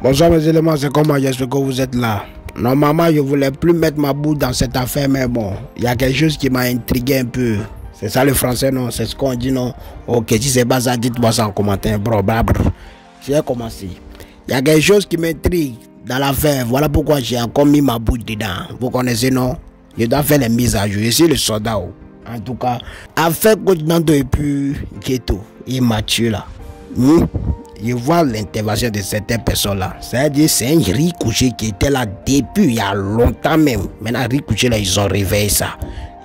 Bonsoir mes éléments, c'est comment j'espère que vous êtes là. Normalement, je voulais plus mettre ma boue dans cette affaire, mais bon, il y a quelque chose qui m'a intrigué un peu. C'est ça le français, non? C'est ce qu'on dit, non? Ok, si c'est pas ça, dites-moi ça en commentaire, bro. J'ai commencé. Il y a quelque chose qui m'intrigue dans l'affaire. Voilà pourquoi j'ai encore mis ma boue dedans. Vous connaissez, non? Je dois faire les mises à jour. Je suis le soldat. En tout cas, affaire Coach Nando et puis Ghetto et Mathieu là. Je vois l'intervention de certaines personnes là. C'est-à-dire c'est un riz couché qui était là depuis il y a longtemps même. Maintenant, riz couché là, ils ont réveillé ça.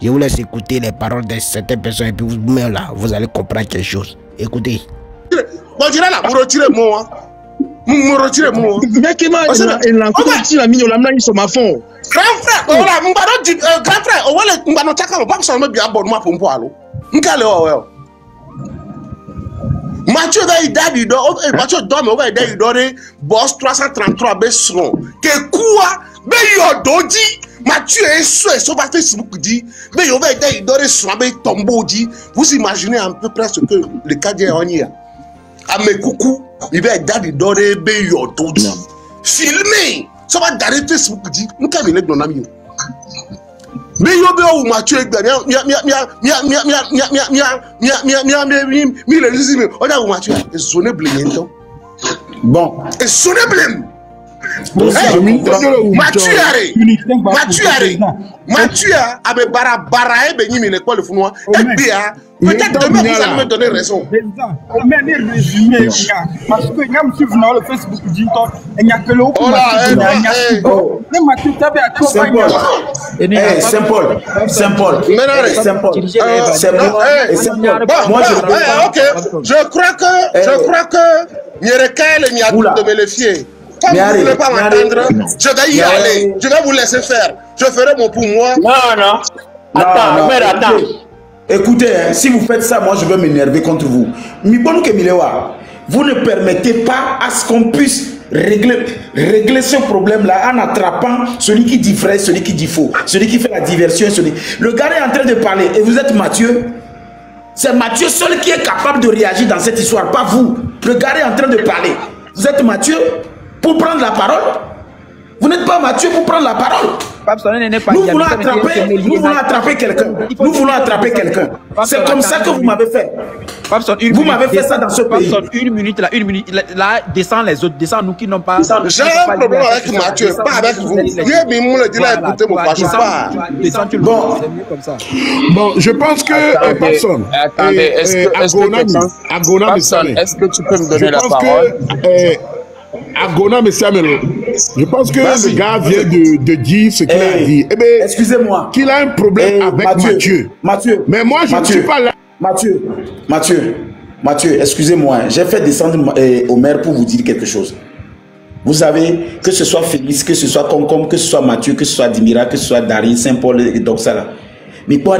Je vous laisse écouter les paroles de certaines personnes et puis vous-même là, vous allez comprendre quelque chose. Écoutez. Bon, je dirais là, vous retirez moi. Vous retirez moi. Mais qui m'a dit la mine, la main sur ma fond. Grand frère, voilà, grand frère, on va le mbano chaka, on va que ça me bien bon moi pour moi alors. M'kale ouais. Mathieu va y dadi do, Mathieu dorme, on va y dadi do boss 333 besson. Que quoi? Mais yo doji, Mathieu est sur Facebook dit, mais yo va y dadi do sur be tombeau dit. Vous imaginez un peu près ce que le cas d'hier on y a. À mes coucou, il va y dadi do be yo doji. Filmé. Ça va garder Facebook dit, nous qu'à venir dans l'ami. Mais yo be ou Mathieu bon, et sonné blême. Mathieu avait baraé Benny l'école de Founois. Peut-être demain vous allez me donner raison. Mais résumé, parce que nous suivons dans le Facebook dit il n'y a que le je crois que Nyerekel et Niadou de me le fier. Comme vous ne voulez pas m'entendre, je vais y aller. Je vais vous laisser faire. Je ferai mon pour moi. Non. Attends. Écoutez, si vous faites ça, moi je vais m'énerver contre vous. Vous ne permettez pas à ce qu'on puisse régler ce problème-là en attrapant celui qui dit vrai, celui qui dit faux, celui qui fait la diversion. Le gars est en train de parler et vous êtes Mathieu. C'est Mathieu seul qui est capable de réagir dans cette histoire, pas vous. Le gars est en train de parler. Vous êtes Mathieu pour prendre la parole. Vous n'êtes pas Mathieu pour prendre la parole. Nous voulons attraper quelqu'un. Nous voulons attraper quelqu'un. C'est comme ça que vous m'avez fait. Vous m'avez fait ça dans ce pays. Une minute. Là, descend les autres. Descend nous qui n'ont pas. J'ai un problème avec Mathieu, pas avec vous. Bon, je pense que personne. Attendez, est-ce que tu peux me donner la parole? Agona Messiamelo, je pense que le gars vient de dire ce qu'il a dit. Eh bien, excusez-moi. Qu'il a un problème avec Mathieu. Mais moi, je ne suis pas là. Mathieu, excusez-moi. J'ai fait descendre au maire pour vous dire quelque chose. Vous savez, que ce soit Félix, que ce soit Concom, que ce soit Mathieu, que ce soit Dimira, que ce soit Dari, Saint-Paul et donc ça là. Mais quoi,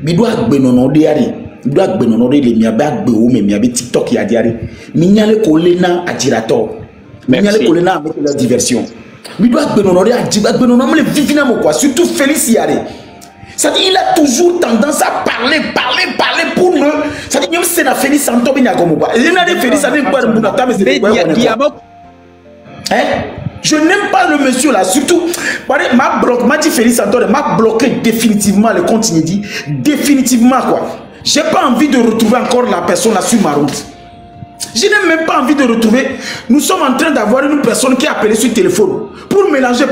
il doit TikTok y a diari. Mignale kolena a girato. Mignale kolena avec la diversion. Il doit surtout Félix Yari. C'est-à-dire il a toujours tendance à parler pour nous. C'est-à-dire même si c'est la Félix Santo Binagomo. Il a des Félix avec quoi je n'aime pas le monsieur là, surtout m'a dit Félix Santo m'a bloqué définitivement le compte inédit. Définitivement quoi. J'ai pas envie de retrouver encore la personne là sur ma route. Je n'ai même pas envie de retrouver. Nous sommes en train d'avoir une personne qui est appelée sur téléphone pour mélanger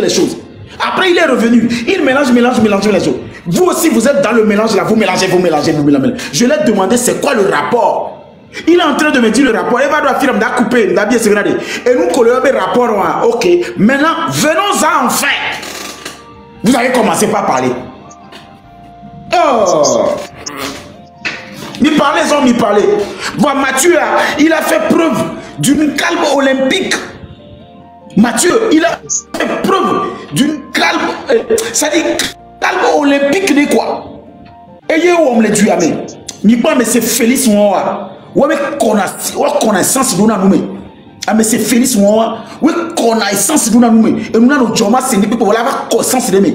les choses. Après il est revenu, il mélange les choses. Vous aussi vous êtes dans le mélange là, vous mélangez. Je lui ai demandé c'est quoi le rapport. Il est en train de me dire le rapport. Il va doit faire couper, et nous collons le rapport. Ok, maintenant venons-en enfin. Vous avez commencé par parler. Oh, m'y parlez. Voilà, Mathieu, il a fait preuve d'une calme olympique. Mathieu, il a fait preuve d'une calme, ça dit calme olympique de quoi? Et on me l'a dit, mais c'est Félix Moua. Ouais, connaissance de nous. Ah, mais c'est Félix Moua. Oui, connaissance de nous. Et nous avons Joma, c'est une people, voilà, connaissance de nous.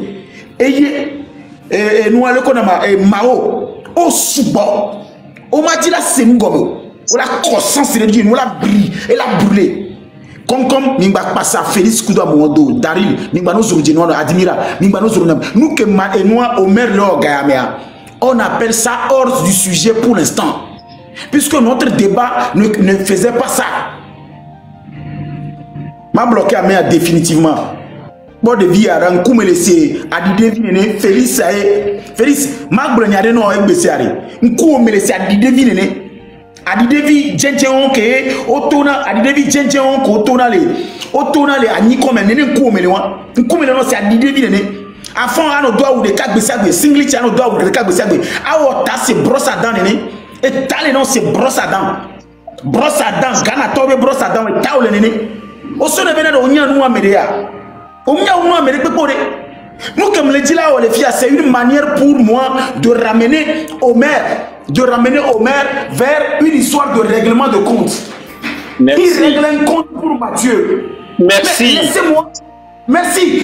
Et nous allons connaître Mao. Au Souba. On m'a dit là, c'est nous. On l'a croissance, on l'a brûlé, elle a brûlé. Comme Mingba Passa, Félix Kouda Mondo, Daryl, Mingba no Zourjeno, Admira, Mingba no Zourjeno, nous que Ma et moi, Omer Leo Gayamea, on appelle ça hors du sujet pour l'instant. Puisque notre débat ne faisait pas ça. M'a bloqué à Mea définitivement. Bon de vie à Rankou me laisser à Didé Félix Félix Marc Bregnade non avec Bessiari Nkou me laisser à Didé Vinene à Didé Djenjeon ke Otona à Didé Djenjeon ko Otona le à Nico me nene Nkou me le non c'est à Didé Vinene enfant à nos doigts ou des cas Bessiari singlet à nos doigts ou des cas Bessiari ah oh ta c'est brosse à dents nene et t'as le nom c'est brosse à dents Gana tobe brosse à dents et t'as le nene au son de venir au Nia Noua Médéa. Nous, comme le dit là, c'est une manière pour moi de ramener Omer vers une histoire de règlement de compte. Merci. Il règle un compte pour Mathieu. Merci.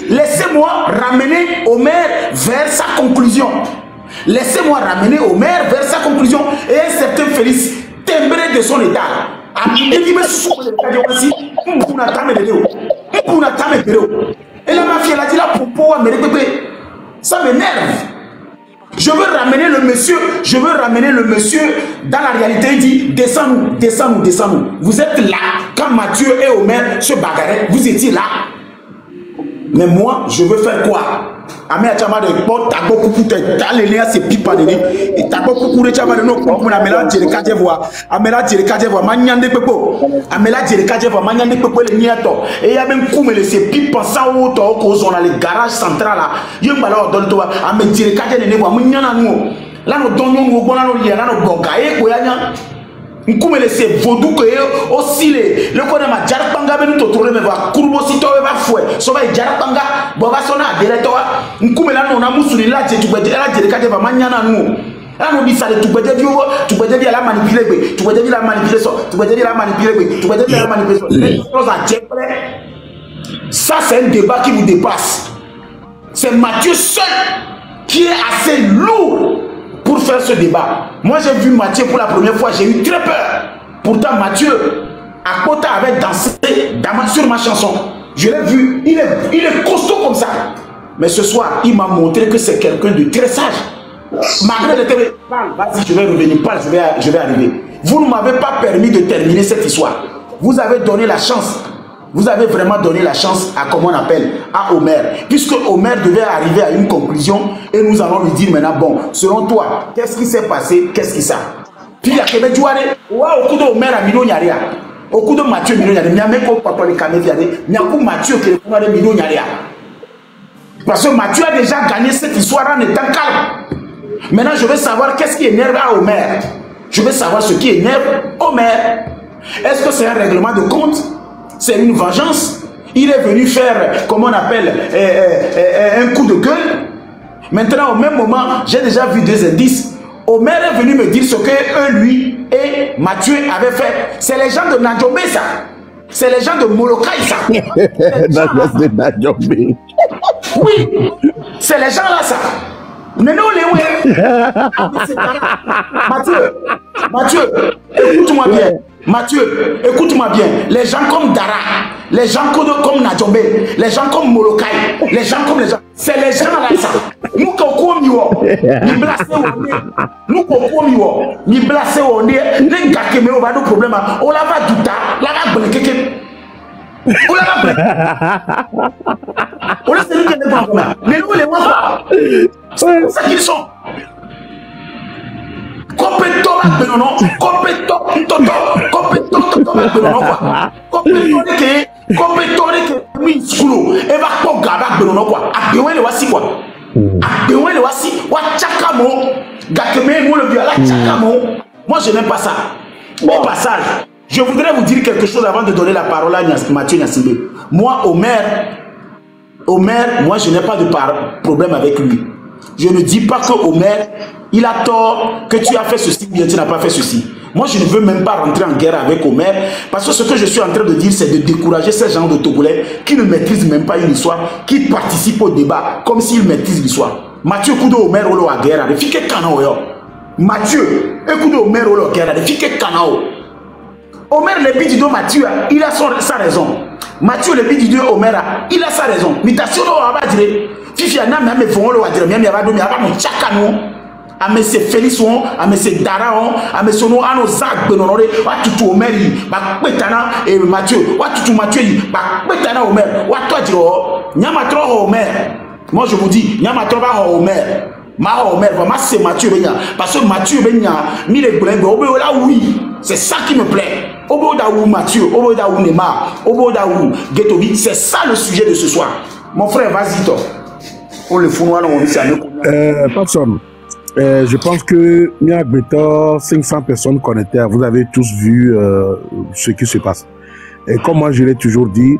Laissez-moi ramener Omer vers sa conclusion. Laissez-moi ramener Omer vers sa conclusion. Et un certain Félix, timbré de son état. Et la mafia a dit là pour pouvoir me répéter. Ça m'énerve. Je veux ramener le monsieur dans la réalité. Il dit descends-nous. Vous êtes là quand Mathieu et Omer se bagarraient. Vous étiez là. Mais moi, je veux faire quoi? Amé a chama de pot, t'as beaucoup de t'as les liens, c'est pipa de et t'as beaucoup de chama de nos comme la mélange de Kadjevoa, Amela de Kadjevoa, Magnande Pepo, Amela de Kadjevoa, Magnande Pepo, les niato, et il y a même comme les pipa sans auto, cause on a les garages centrales là, y'en bala dans le toit, Amé de Kadjevoa, Magnana nous, là nous donnons au bon anneau, là nous bogaye, koyanya. Nkume laisser vaudou que aussi le connaît ma jarpanga ben to tourner me va kurbo sito va fouet so va jarpanga bo va sona dele to nkume la nona musuli la je tubede la je kade va manyana nu la no di sale tubede bi la manipuler be tubede bi la manipuler so tubede bi la manipuler be tubede bi la manipuler so les choses à jepre. Ça c'est un débat qui vous dépasse. C'est Mathieu seul qui est assez lourd pour faire ce débat. Moi j'ai vu Mathieu pour la première fois, j'ai eu très peur. Pourtant Mathieu, à côté avait dansé sur ma chanson. Je l'ai vu, il est costaud comme ça. Mais ce soir, il m'a montré que c'est quelqu'un de très sage. Malgré le télé, vas-y, je vais revenir, je vais arriver. Vous ne m'avez pas permis de terminer cette histoire. Vous avez donné la chance. Vous avez vraiment donné la chance à, comment on appelle, à Omer. Puisque Omer devait arriver à une conclusion et nous allons lui dire maintenant, bon, selon toi, qu'est-ce qui s'est passé, qu'est-ce qui ça? Puis il y a quelqu'un qui a dit, au coup de Omer à Mino Nyaria, au coup de Mathieu Mino Nyaria, il n'y a même pas de caméra, il y a un coup Mathieu qui est de Mino Nyaria. Parce que Mathieu a déjà gagné cette histoire en étant calme. Maintenant, je veux savoir qu'est-ce qui énerve à Omer. Je veux savoir ce qui énerve Omer. Est-ce que c'est un règlement de compte? C'est une vengeance. Il est venu faire, comment on appelle, un coup de gueule. Maintenant, au même moment, j'ai déjà vu des indices. Omer est venu me dire ce que eux, lui et Mathieu avaient fait. C'est les gens de Nadjobé, ça. C'est les gens de Molokai, ça. Oui, c'est les gens là, ça. Mais non, les Mathieu, écoute-moi bien. Mathieu, écoute-moi bien. Les gens comme Dara, les gens comme Nadjombe, les gens comme Molokai, les gens comme les gens. C'est les gens là, ça. Nous, ni blessé nous, ni blessé on est, les gars qui me ont problème. On la va douta, la va bloquer. On la va bloquer. On laisse les gens comme ça. Mais nous, les voix, c'est ça qu'ils sont. Compétent Benonon, compétent Benonon quoi. Compétent que mi school et va pas gaba Benonon quoi. Abéwen le voici quoi. Abéwen le voici. Wa chakamo, gakeme mo le viola chakamo. Moi je n'aime pas ça. Au passage, je voudrais vous dire quelque chose avant de donner la parole à Mathieu Nyassimbe. Moi Omer, moi je n'ai pas de problème avec lui. Je ne dis pas que Omer, il a tort, que tu as fait ceci, bien tu n'as pas fait ceci. Moi, je ne veux même pas rentrer en guerre avec Omer, parce que ce que je suis en train de dire, c'est de décourager ces gens de Togolais qui ne maîtrisent même pas une histoire, qui participent au débat comme s'ils maîtrisent l'histoire. Mathieu Kudo Omer Olo a guerre, de fique canao yo. Mathieu, écoute Omer Olo a guerre, de fique canao. Omer le bidido Mathieu, il a sa raison. Mathieu le bidido Omer, il a sa raison. Mutation on va dire Fifi a même me font le va dire même va mon chakano. A monsieur Félix on, a monsieur Dara on, a monsieur no ano Zak Benonoré, wa tutu Omer ba petana et Mathieu, wa tutu Mathieu ba petana Omer, wa toi dire nyama trop Omer. Moi je vous dis nyama trop ba Omer. Ma Omer vraiment c'est Mathieu Benya parce que Mathieu Benya mi les blingues obo là oui, c'est ça qui me plaît. Obo da ou Mathieu, obo da ou Neymar, obo da ou Getobi, c'est ça le sujet de ce soir. Mon frère, vas-y toi. On le fout noir on personne. Je pense que Mia Betor, 500 personnes connectées, vous avez tous vu ce qui se passe. Et comme moi je l'ai toujours dit,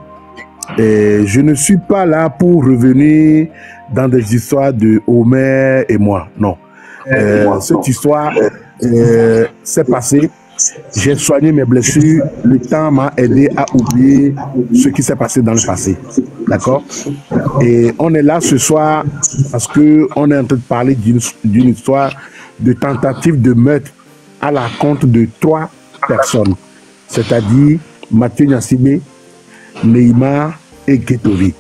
je ne suis pas là pour revenir dans des histoires de Omer et moi. Non. Cette histoire s'est passée. J'ai soigné mes blessures. Le temps m'a aidé à oublier ce qui s'est passé dans le passé. D'accord? Et on est là ce soir parce qu'on est en train de parler d'une histoire de tentative de meurtre à la compte de 3 personnes. C'est-à-dire Mathieu Nyassibé, Neymar et Getobi.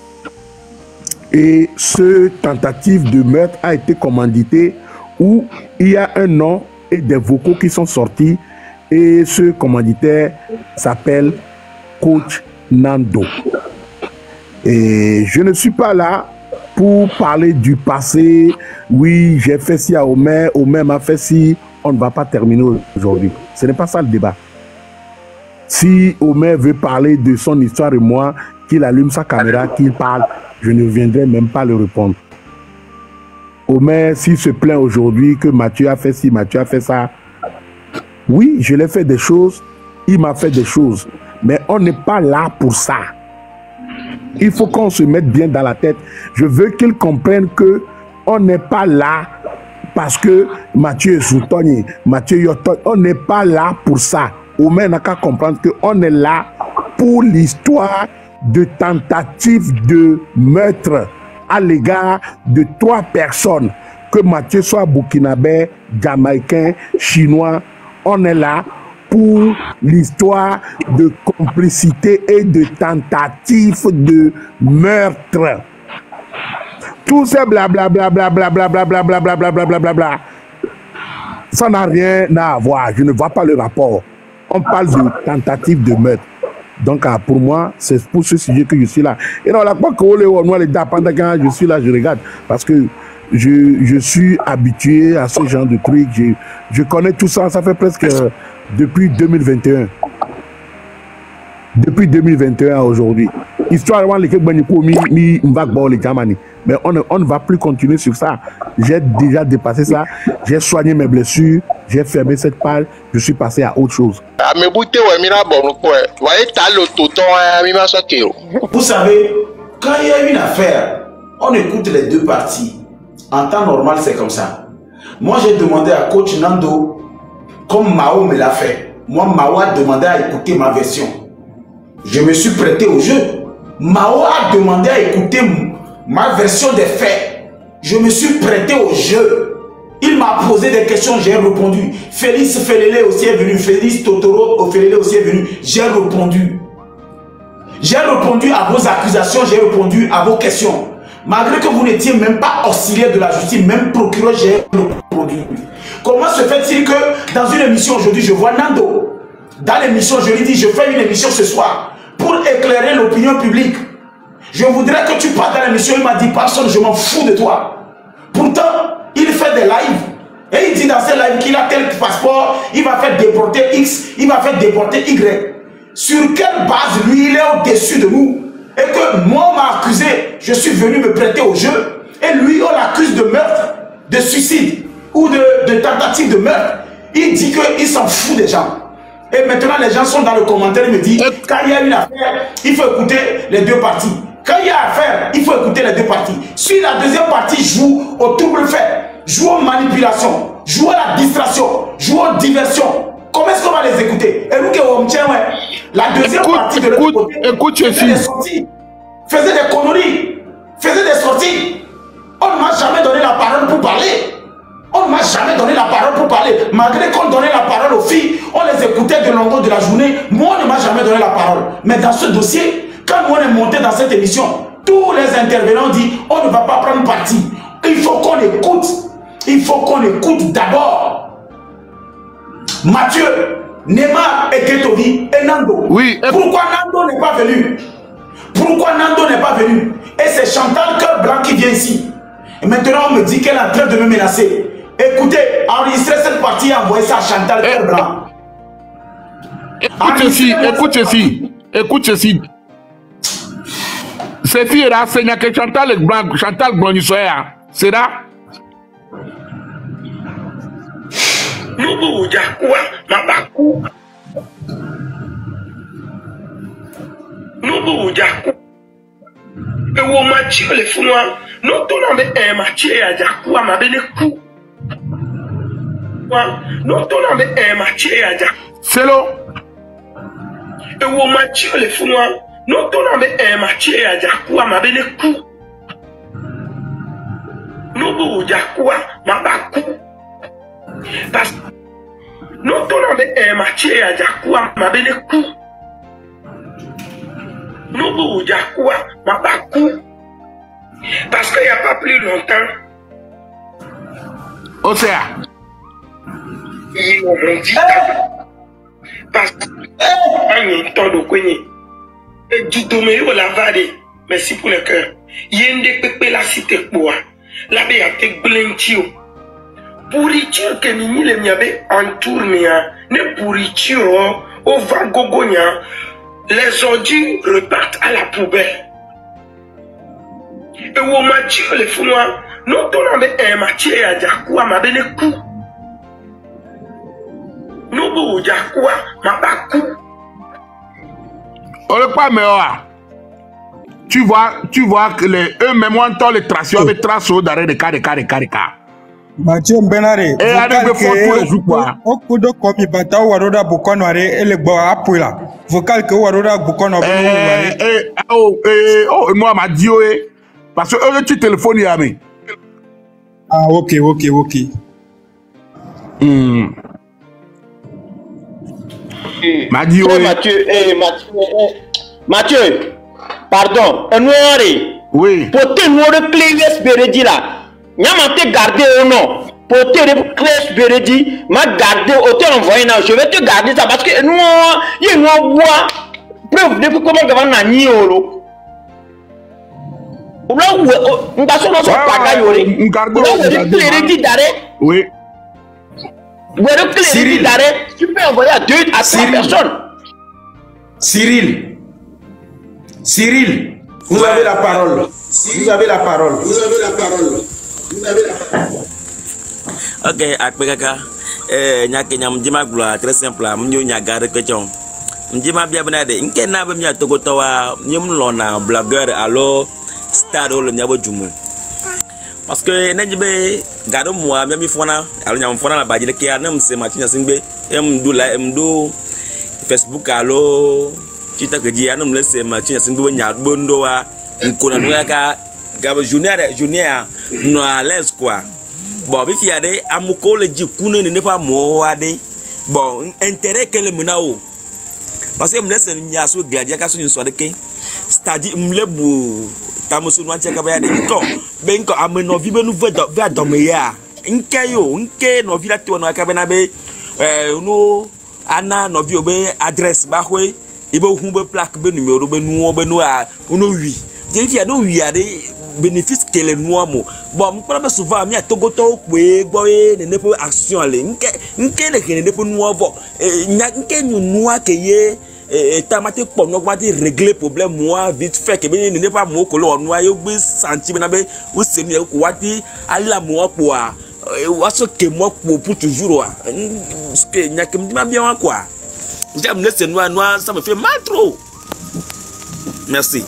Et ce tentative de meurtre a été commandité où il y a un nom et des vocaux qui sont sortis. Et ce commanditaire s'appelle Coach Nando. Et je ne suis pas là pour parler du passé. Oui, j'ai fait ci à Omer, Omer m'a fait ci. On ne va pas terminer aujourd'hui. Ce n'est pas ça le débat. Si Omer veut parler de son histoire et moi, qu'il allume sa caméra, qu'il parle, je ne viendrai même pas le répondre. Omer, s'il se plaint aujourd'hui que Mathieu a fait ci, Mathieu a fait ça, oui, je l'ai fait des choses, il m'a fait des choses, mais on n'est pas là pour ça. Il faut qu'on se mette bien dans la tête. Je veux qu'ils comprennent que on n'est pas là parce que Mathieu est soutenu, Mathieu Yoton, on n'est pas là pour ça. Omer n'a qu'à comprendre qu'on est là pour l'histoire de tentative de meurtre à l'égard de 3 personnes, que Mathieu soit burkinabé, jamaïcain, chinois. On est là pour l'histoire de complicité et de tentative de meurtre. Tout ces blablabla, ça n'a rien à voir. Je ne vois pas le rapport. On parle de tentative de meurtre. Donc, pour moi, c'est pour ce sujet que je suis là. Et non, la fois que pendant que je suis là, je regarde. Parce que je suis habitué à ce genre de trucs. Je connais tout ça. Ça fait presque depuis 2021. Depuis 2021 à aujourd'hui. Histoire mais on ne va plus continuer sur ça. J'ai déjà dépassé ça. J'ai soigné mes blessures. J'ai fermé cette page. Je suis passé à autre chose. Vous savez, quand il y a une affaire, on écoute les 2 parties. En temps normal, c'est comme ça. Moi, j'ai demandé à coach Nando, comme Mao me l'a fait. Moi, Mao a demandé à écouter ma version. Je me suis prêté au jeu. Mao a demandé à écouter ma version des faits. Je me suis prêté au jeu. Il m'a posé des questions, j'ai répondu. Félix Felele aussi est venu. Félix Totoro Felele aussi est venu. J'ai répondu. J'ai répondu à vos accusations, j'ai répondu à vos questions. Malgré que vous n'étiez même pas auxiliaire de la justice, même procureur, j'ai répondu. Comment se fait-il que dans une émission aujourd'hui, je vois Nando. Dans l'émission, je lui dis, je fais une émission ce soir pour éclairer l'opinion publique. Je voudrais que tu partes dans l'émission. Il m'a dit, personne, je m'en fous de toi. Pourtant, il fait des lives. Et il dit dans ces lives qu'il a tel passeport, il va faire déporter X, il va faire déporter Y. Sur quelle base, lui, il est au-dessus de nous? Et que moi, on m'a accusé, je suis venu me prêter au jeu. Et lui, on l'accuse de meurtre, de suicide ou de tentative de meurtre. Il dit qu'il s'en fout des gens. Et maintenant, les gens sont dans le commentaire, ils me disent, quand il y a une affaire, il faut écouter les 2 parties. Quand il y a affaire, il faut écouter les 2 parties. Si la deuxième partie joue au double fait, joue aux manipulations, joue à la distraction, joue aux diversions, comment est-ce qu'on va les écouter? Et nous, la deuxième partie de l'autre côté, faisait des sorties, faisait des conneries, faisait des sorties. On ne m'a jamais donné la parole pour parler. On ne m'a jamais donné la parole pour parler. Malgré qu'on donnait la parole aux filles, on les écoutait de longueur de la journée. Moi, on ne m'a jamais donné la parole. Mais dans ce dossier, quand on est monté dans cette émission, tous les intervenants disent on ne va pas prendre parti. Il faut qu'on écoute. Il faut qu'on écoute d'abord Mathieu, Neymar et Ketovi et Nando. Oui. Pourquoi Nando n'est pas venu? Pourquoi Nando n'est pas venu? Et c'est Chantal Cœur Blanc qui vient ici. Et maintenant, on me dit qu'elle est en train de me menacer. Écoutez, enregistrez cette partie et envoyez ça à Chantal Cœur Blanc. Écoute ceci. Ces filles-là, c'est que Chantal Blanc, c'est là. C'est l'eau. Parce qu'il n'y a pas plus longtemps. Océa. Ils m'ont dit parce que temps de cogner. Et du domaine au lavade. Merci pour le cœur. Yende pepe la cité quoi. La bé a été blentio. Pourriture que mini le miabe entournia. Ne pourriture au vagogonia. Les ordures repartent à la poubelle. Et au match les founois. Non, ton nom est un match à Jakua, ma belle coup. Non, bon, Jakua, ma pas coup. On le pas meilleur. Tu vois que eux-mêmes ont les traces avec traces d'arrêt de cas. Mathieu Benare. Et avec le fond tous les jours quoi. Au coup de copie bata waroda bukono are et le bois apula. Vocal que waroda bukono. Moi m'a dit parce que eux tu téléphones à moi. Ah ok. M'a dit Mathieu, pardon, oui. Pour te nous clé Beredi là, n'a te garder ou non? Pour te clé Beredi, m'a gardé, envoyé là, je vais te garder ça parce que nous, il nous boit. Preuve de comment on va nani oro. On va sur notre pagaille. On garde le d'arrêt. Oui. Cyril, tu peux envoyer à 2 à 3 personnes. Cyril, vous avez la parole. Vous avez la parole. Ok, akpekaka. Nyake nyamjima gula très simple. Mnyo nyagare question. Mjima bien benade. Inke na be mya togotowa nyumlona blogueur alors stade le nyabo jumu. Parce que n'enjibe gado moi même fona alors nyam fona la badile ki anam se matinya singbe mdo Facebook alors kita keji anam le se matinya singbe nya bondo wa nkona nwaka gabo junior no à l'aise quoi. Bon bi fiade amuko le jikune ne pas mo ade bon intérêt que le menao parce que me laisse nya so gladia ka so ni so de ke c'est-à-dire mlebu tamusu no anche ka ba de ko ben ko ameno vi benu va do me ya nke no vi la to no aka be na be no ana no vi obe address ba hwe ibe hu be plaque be numéro be nu a no wi je fi ado wi ade bénéfice que les noirs mo bon me prend souvent mi atogoto pe gbo ne nepo action le nke le kene nepo noir vo nke nu noir ke ye tamate po no gba di régler problème moi vite fait que be ne pas mo ko lo noir yo gbe senti na be o se mi ko wati ala mo po a waso ke mo po pour toujours ce que nyake me bien quoi j'aime laisser noir ça me fait mal trop. Merci.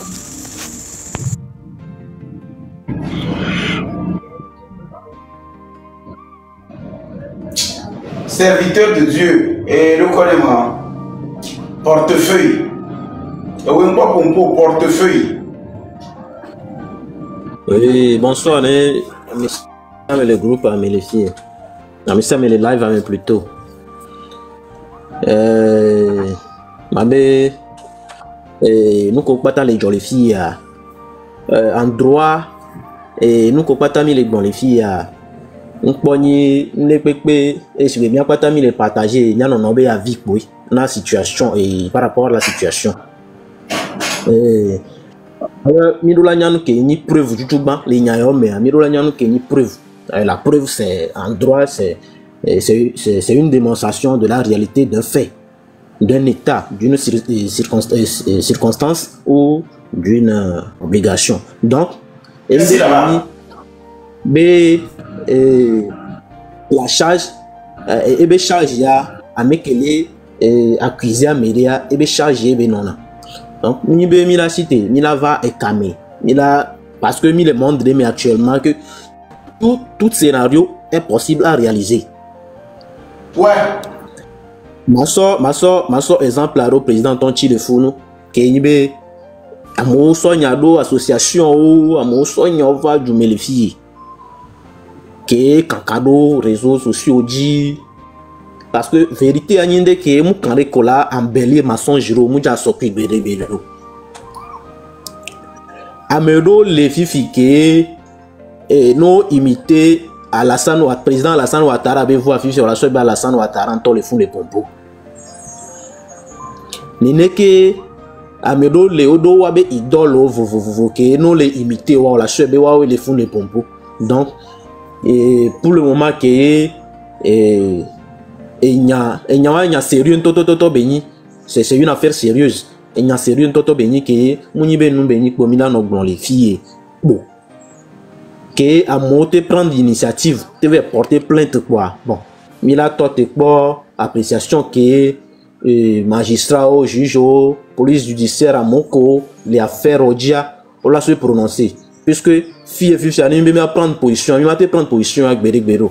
Serviteur de Dieu et le connaissement portefeuille portefeuille. Oui, bonsoir les le groupe mais les filles. mais ça me les live même plus tôt. Nous comptons les jolies filles en droit et nous comptons les bonnes filles nous pogné les pépés et si bien pas les partager il y a non obé à vie oui la situation et par rapport à la situation mirola nyanu ke ni preuve du tout ban les nyayo mais mirola nyanu ke ni preuve la preuve c'est en droit c'est une démonstration de la réalité d'un fait, d'un état, d'une circonstance ou d'une obligation. Donc, la charge, et charge ya amekele accusé à média et charge et non. Donc, ni be mi la cité, ni la va écamé, ni la parce que mi le monde mais actuellement que tout scénario est possible à réaliser. Ouais. Ma soeur exemple là au président Tonchi de Founou qui be amo so nyado association ou amo so nyova du melefi que kankado réseaux sociaux dit parce que vérité anyinde que mu kan rekola embellir maçon Giro mu ja sokui bere amedo les fifi que et non imiter Alassane Ouattara, président Alassane Ouattara avait vu afficher sur la soeur Alassane Ouattara en les fonds les pompos. N'est que Amedo Léodo Wabe idole vous que non les imiter ou la soeur Bewa les fonds les pompos. Donc pour le moment que il y a sérieux toto béni c'est une affaire sérieuse. Il y a sérieux toto béni que mouni ben nous béni pour mina nos les filles bon. Que à monter prendre l'initiative tu veux porter plainte quoi bon mais là toi t'es quoi appréciation que magistrat au juge au police judiciaire à Moko les affaires au dia on l'a se prononcer puisque fille ça ne me prendre position il m'a te prendre position avec Bérik Béro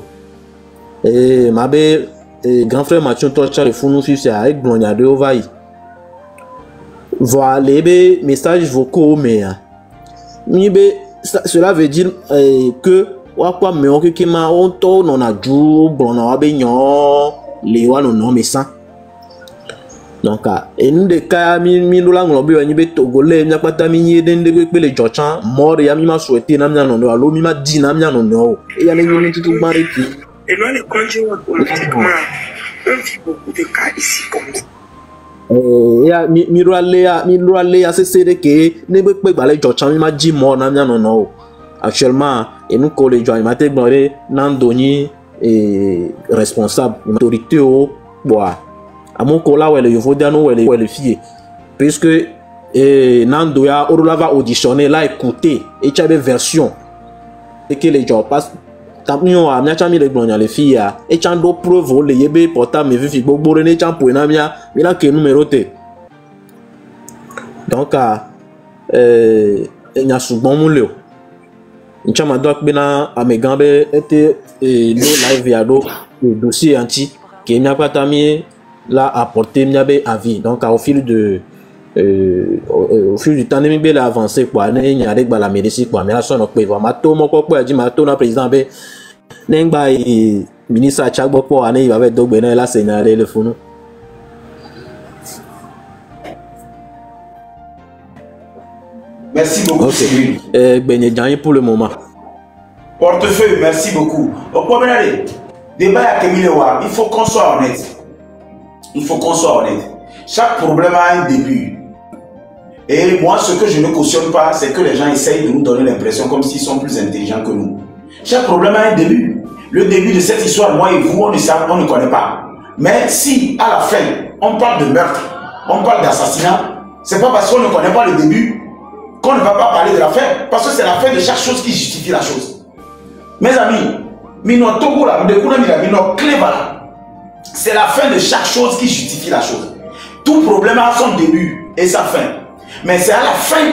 et ma bé grand frère Mathieu Torcha le fou nous fille avec Glonia de Ovaï voilà les messages vocaux mais cela veut dire que wakwa meoke kema onto non a djou bon na wabe nyon les wa non mais ça donc et nous de cas mi lola nglobi wa nyibe togolais nya pata mi yeden de pe le jochan mort ya mi ma souhaiter na mia non alo mi ma di na mia non et ya le nyoni tout mari qui et là les congés automatiquement on vit beaucoup de cas ici comme ça. Ya mi c'est que ne peut pas balai jochan mi ma di mort na mia non actuellement et nous collège il m'a déclaré Nandoni responsable autorité au bois à mon collègue ouais le vodano ouais le fille puisque Nando ya orulava auditionné là écouté et tu avais version et que les gens passent tamio a mia chami le glonia les filles et tu as d'autres preuves les yebe portable mais vifi gbogbo ne champ pour na mia mila que numéro t donc nya subon mu le Nchama doit bena amegambe était le live yado le dossier anti qui n'a pas tamé l'a apporté m'abe avis donc au fil du temps n'imbe l'a avancé quoi ne nyare ba la médecine quoi mais la son okpe va mato moko quoi dit mato na président be n'engba ministre achagbo po ane il va avec dogbe na la sénaré le funu. Merci beaucoup. Okay. Pour le moment. Portefeuille, merci beaucoup. Au premier aller, débat à Kemilewa, il faut qu'on soit honnête. Il faut qu'on soit honnête. Chaque problème a un début. Et moi, ce que je ne cautionne pas, c'est que les gens essayent de nous donner l'impression comme s'ils sont plus intelligents que nous. Chaque problème a un début. Le début de cette histoire, moi et vous, on ne connaît pas. Mais si, à la fin, on parle de meurtre, on parle d'assassinat, c'est pas parce qu'on ne connaît pas le début qu'on ne va pas parler de la fin, parce que c'est la fin de chaque chose qui justifie la chose. Mes amis, c'est la fin de chaque chose qui justifie la chose. Tout problème a son début et sa fin. Mais c'est à la fin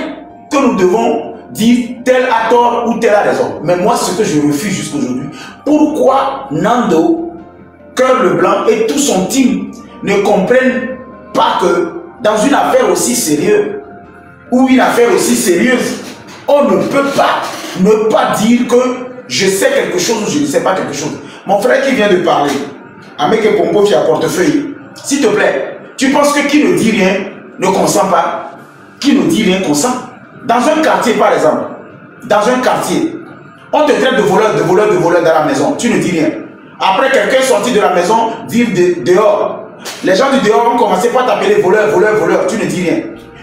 que nous devons dire tel a tort ou tel a raison. Mais moi, ce que je refuse jusqu'aujourd'hui, pourquoi Nando, Cœur le Blanc et tout son team ne comprennent pas que dans une affaire aussi sérieuse, ou une affaire aussi sérieuse, on ne peut pas ne pas dire que je sais quelque chose ou je ne sais pas quelque chose. Mon frère qui vient de parler, avec Pompo qui a portefeuille, s'il te plaît, tu penses que qui ne dit rien ne consent pas? Qui ne dit rien consent? Dans un quartier, par exemple, dans un quartier, on te traite de voleur dans la maison, tu ne dis rien. Après, quelqu'un sorti de la maison, vivre dehors. Les gens du dehors ont commencé par t'appeler voleur, tu ne dis rien.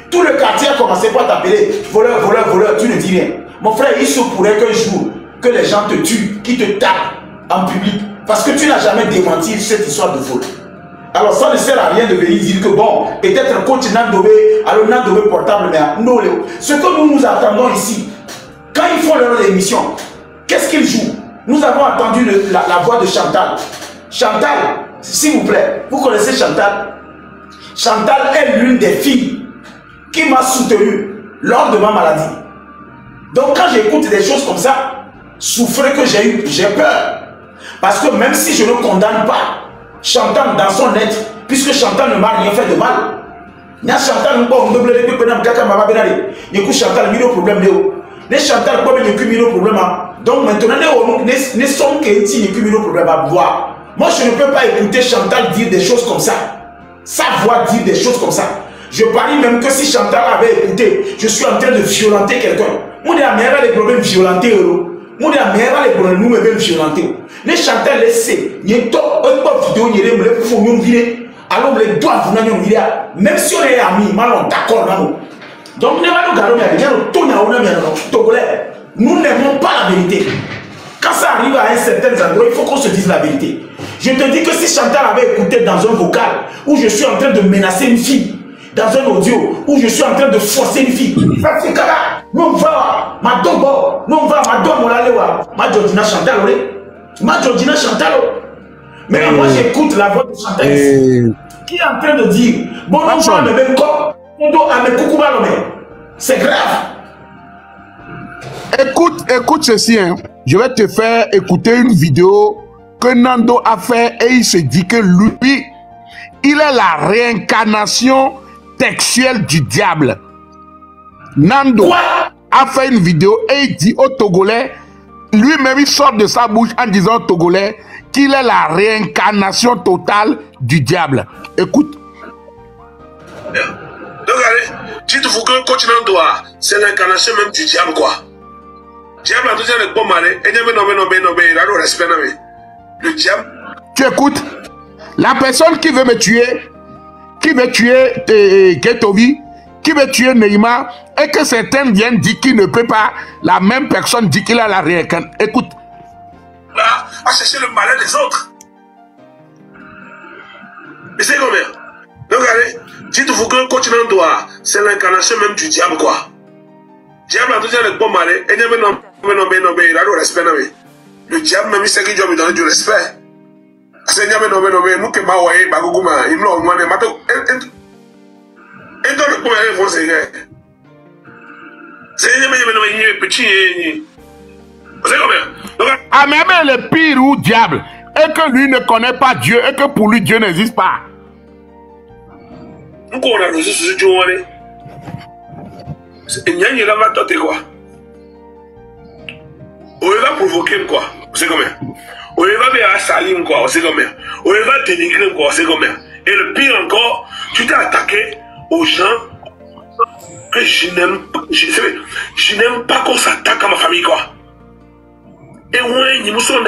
Tout le quartier a commencé par t'appeler voleur, tu ne dis rien. Mon frère, il se pourrait qu'un jour, que les gens te tuent, qu'ils te tapent en public, parce que tu n'as jamais démenti cette histoire de vol. Alors ça ne sert à rien de venir dire que bon, peut-être coach Nandobé, alors Nandobé portable, mais non, ce que nous attendons ici, quand ils font leur émission, qu'est-ce qu'ils jouent? Nous avons entendu la voix de Chantal. Chantal, s'il vous plaît, vous connaissez Chantal? Chantal est l'une des filles qui m'a soutenu lors de ma maladie. Donc quand j'écoute des choses comme ça, souffrez que j'ai peur. Parce que même si je ne condamne pas Chantal dans son être, puisque Chantal ne m'a rien fait de mal. Il y a Chantal, Chantal, il y a problème. Les Chantal, il y a problème. Donc maintenant, les sommes qui ont problème à voir. Moi, je ne peux pas écouter Chantal dire des choses comme ça. Sa voix dire des choses comme ça. Je parie même que si Chantal avait écouté, je suis en train de violenter quelqu'un. Moi, je suis les problèmes violentés. Moi, je suis les problèmes nous même violenter. Les Chantal, les C, il y a une vidéo, il y a une vidéo, alors les doigts, même si on est amis, d'accord. Donc, nous n'aimons pas la vérité. Quand ça arrive à un certain endroit, il faut qu'on se dise la vérité. Je te dis que si Chantal avait écouté dans un vocal où je suis en train de menacer une fille, dans un audio où je suis en train de forcer une fille, non va, ma dobo, non va, ma dobo, ma Georgina Chantal, ma Georgina Chantal. Mais moi j'écoute la voix de Chantal qui est en train de dire, bon, non, je vais me mettre comme, c'est grave. Écoute ceci, hein. Je vais te faire écouter une vidéo que Nando a fait et il se dit que lui, il est la réincarnation textuelle du diable. Nando a fait une vidéo et il dit aux Togolais, lui-même il sort de sa bouche en disant aux Togolais qu'il est la réincarnation totale du diable. Écoute. Donc, allez, tu te fous que coach Nando, c'est l'incarnation même du diable, quoi. Diable a toujours le bon malais, et il a le respect. Le diable. Tu écoutes, la personne qui veut me tuer, Ketovi, qui veut tuer Neymar, et que certains viennent dire qu'il ne peut pas, la même personne dit qu'il a la réincarnation. Écoute. Là, à chercher le malin des autres. Mais c'est combien? Donc, allez, tu te fous que coach Nando, c'est l'incarnation même du diable, quoi. Diable a toujours le bon malais, et il a le respect. Le diable même, il sait qu'il doit me donner du respect. C'est il nous qui m'a envoyé, il m'a envoyé, et dans le premier français, c'est un petit. C'est combien? Ah, même le pire ou diable, et que lui ne connaît pas Dieu, et que pour lui, Dieu n'existe pas. Pourquoi on a reçu ce Dieu? Il y a une lavatoire, quoi. On va provoquer, quoi. C'est combien? On va faire salim, quoi. C'est combien? On va dénigrer, quoi. C'est combien? Et le pire encore, tu t'es attaqué aux gens que je n'aime pas qu'on s'attaque à ma famille, quoi. Et ouais, ils me sont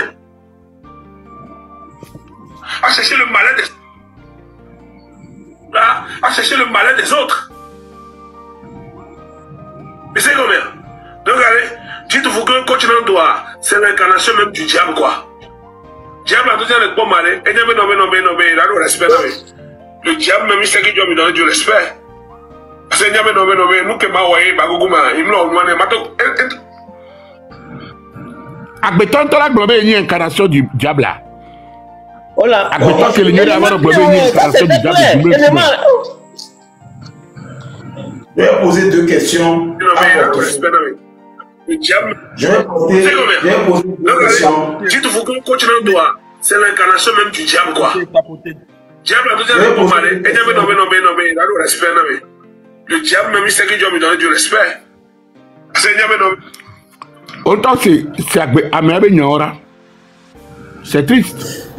à chercher le malin des à chercher le malin des autres. Mais c'est combien? Donc allez, tu te fous que coach Nando, c'est l'incarnation même du diable, quoi. Diable a toujours le bon malin, et il a le respect. Le diable même, il sait qu'il doit me donner du respect. Parce que nous qui m'a envoyé, il me l'a envoyé. Admettons que la globe est une incarnation du diable là. Admettons que le diable est une incarnation du diable. Je vais poser deux questions. Le diable. Je vais poser deux questions. Tu te fous qu'on continue à doigt. C'est l'incarnation même du diable, quoi. Diable a toujours le bon malin. Et il a le respect. Le diable même, il sait qu'il doit me donner du respect. Autant c'est Américain. C'est triste.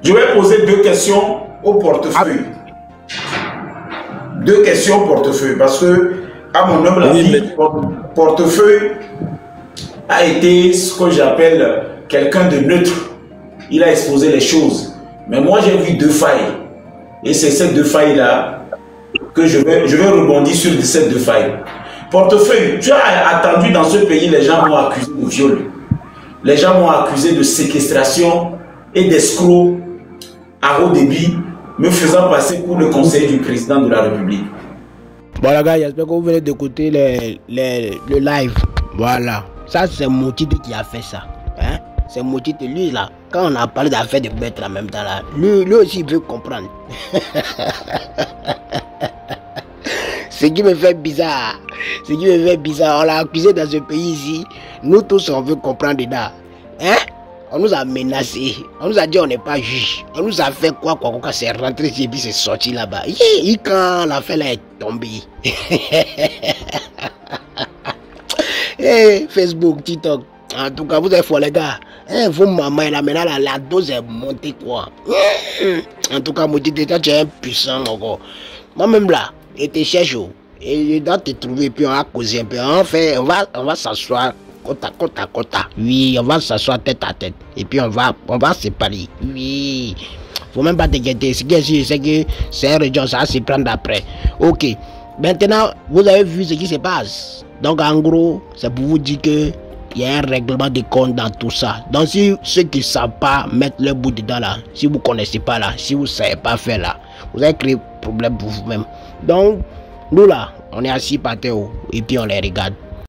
Je vais poser 2 questions au portefeuille. 2 questions au portefeuille, parce que, à mon humble avis, portefeuille a été ce que j'appelle quelqu'un de neutre. Il a exposé les choses. Mais moi, j'ai vu 2 failles. Et c'est ces 2 failles-là que je vais rebondir sur ces 2 failles. Portefeuille, tu as attendu dans ce pays, les gens m'ont accusé de viol. Les gens m'ont accusé de séquestration et d'escroc à haut débit, me faisant passer pour le conseiller du président de la République. Bon les gars, j'espère que vous venez d'écouter le live. Voilà. Ça c'est Motite qui a fait ça. Hein? C'est Motite, lui là. Quand on a parlé d'affaires de bêtes en même temps là, lui aussi il veut comprendre. Ce qui me fait bizarre. Ce qui me fait bizarre, on l'a accusé dans ce pays ici. Nous tous on veut comprendre dedans. Hein? On nous a menacés, on nous a dit on n'est pas juge, on nous a fait quoi quand c'est rentré ici et puis c'est sorti là-bas. Quand l'affaire là est tombée. Hey, Facebook, TikTok, en tout cas vous êtes forts les gars. Vous maman là maintenant la dose est montée quoi. En tout cas, moi je dis tu es impuissant encore. Moi-même là, je te cherche et je dois te trouver puis on va causer un peu. On va s'asseoir. Côte. Oui, on va s'asseoir tête à tête. Et puis on va se parler. Oui. Faut même pas t'inquiéter. Ce qui est sûr, c'est que c'est un région, ça va se prendre après. Ok. Maintenant, vous avez vu ce qui se passe. Donc en gros, c'est pour vous dire que il y a un règlement de compte dans tout ça. Donc si ceux qui ne savent pas mettre leur bout dedans là, si vous ne connaissez pas là, si vous ne savez pas faire là, vous allez créer problème pour vous-même. Donc, nous là, on est assis par terre et puis on les regarde.